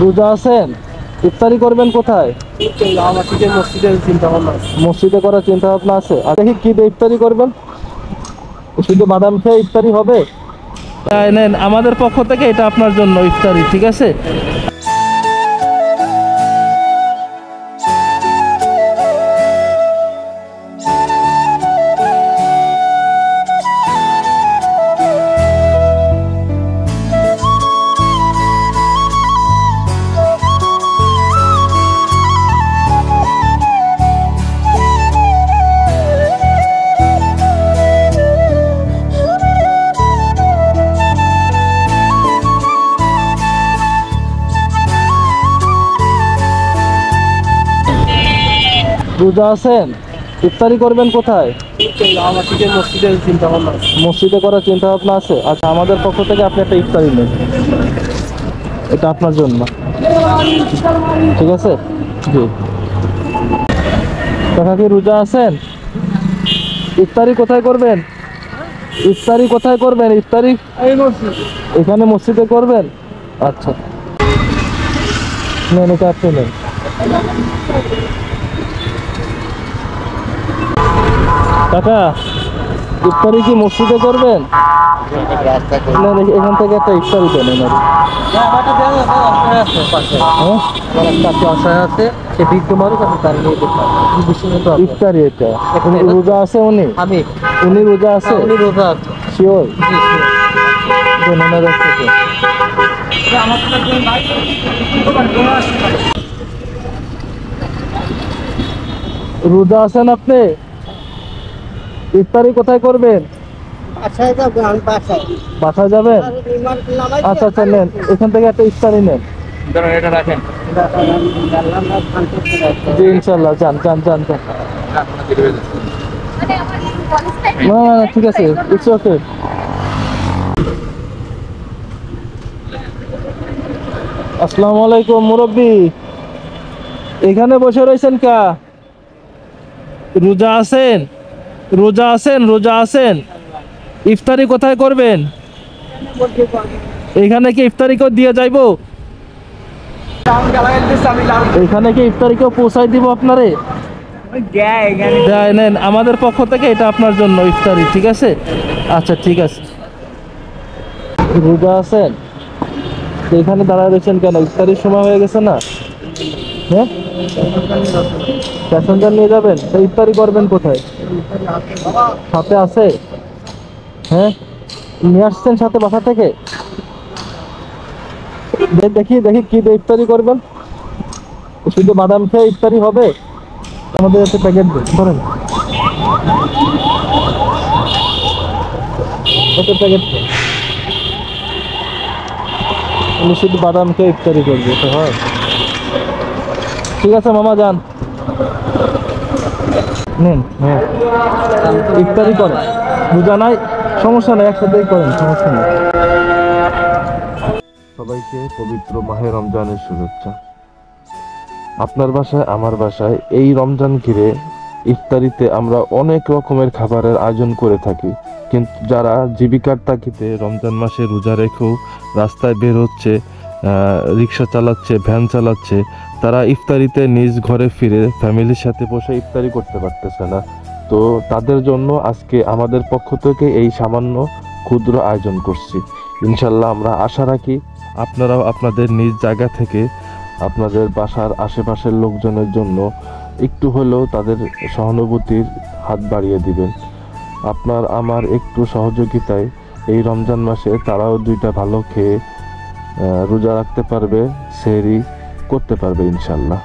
রোজা আছেন? ইফতারি করবেন কোথায়? মসজিদে করার চিন্তা ভাবনা আছে। আর দেখি কি দিয়ে ইফতারি করবেন? শুধু বাদাম খেয়ে ইফতারি হবে? নেন, আমাদের পক্ষ থেকে এটা আপনার জন্য ইফতারি, ঠিক আছে? রোজা আছেন? ইফতারি করবেন কোথায়? মসজিদে করার চিন্তা ভাবনা আছে। আচ্ছা, আমাদের পক্ষ থেকে আপনি একটা ইফতারি নেন, এটা আপনার জন্য, ঠিক আছে? জি। কাকা কি রোজা আছেন? ইফতারি কোথায় করবেন? ইফতারি কোথায় করবেন? ইফতারি এখানে মসজিদে করবেন? আচ্ছা, নেন, এটা আপনি নেন। কাকা, ইফতারি কি মসজিদে করবেন? এখান থেকে একটা ইফতারি দেন। ইফতারি এটা রোজা আছে? উনি রোজা আছে? শিওর? রোজা আছেন আপনি? ইফতারি কোথায় করবেন? বাসায় যাবেন? আচ্ছা আচ্ছা, নেন, এখান থেকে একটা ইফতারি নেন। জি ইনশাল্লাহ, যান যান যান যান। না না, ঠিক আছে, ইটস ওকে। আসসালামু আলাইকুম মুরব্বি, এখানে বসে রয়েছেন কা? রোজা আছেন? রোজা আছেন? রোজা আছেন? ইফতারি কোথায় করবেন? এখানে কি ইফতারি কেউ দিয়ে যাইবো? এখানে কি ইফতারি কেউ পৌঁছাই দিব আপনারে? নেন, আমাদের পক্ষ থেকে এটা আপনার জন্য ইফতারি, ঠিক আছে? আচ্ছা, ঠিক আছে। রোজা আছেন? এখানে দাঁড়ায় রয়েছেন কেন? ইফতারির সময় হয়ে গেছে না? হ্যাঁ, প্যাসেঞ্জার নিয়ে যাবেন? ইফতারি করবেন কোথায়? সাথে আছে? হ্যাঁ, নিয়ে আসছেন সাথে বাসা থেকে? দেখি দেখি কি দিয়ে ইফতারি করবেন? শুধু বাদাম খেয়ে ইফতারি হবে? আমাদের একটা প্যাকেট করেন, একটা প্যাকেট। উনি শুধু বাদাম খেয়ে ইফতারি করবে, তো হয়? ঠিক আছে মামা, যান, নেন। হ্যাঁ, ইফতারি করেন, রোজা নাই, সমস্যা নেই, একসাথেই করেন, সমস্যা নেই। সবাইকে পবিত্র মাহে রমজানের শুভেচ্ছা। আপনার বাসায়, আমার বাসায় এই রমজান ঘিরে ইফতারিতে আমরা অনেক রকমের খাবারের আয়োজন করে থাকি, কিন্তু যারা জীবিকার তাগিদে রমজান মাসে রোজা রেখেও রাস্তায় বের হচ্ছে, রিক্সা চালাচ্ছে, ভ্যান চালাচ্ছে, তারা ইফতারিতে নিজ ঘরে ফিরে ফ্যামিলির সাথে বসে ইফতারি করতে পারতেছে না। তো তাদের জন্য আজকে আমাদের পক্ষ থেকে এই সামান্য ক্ষুদ্র আয়োজন করছি। ইনশাল্লাহ আমরা আশা রাখি আপনারাও আপনাদের নিজ জায়গা থেকে আপনাদের বাসার আশেপাশের লোকজনের জন্য একটু হলেও তাদের সহানুভূতির হাত বাড়িয়ে দিবেন। আপনার আমার একটু সহযোগিতায় এই রমজান মাসে তারাও দুইটা ভালো খেয়ে রোজা রাখতে পারবে, সেহরি করতে পারবে ইনশাল্লাহ।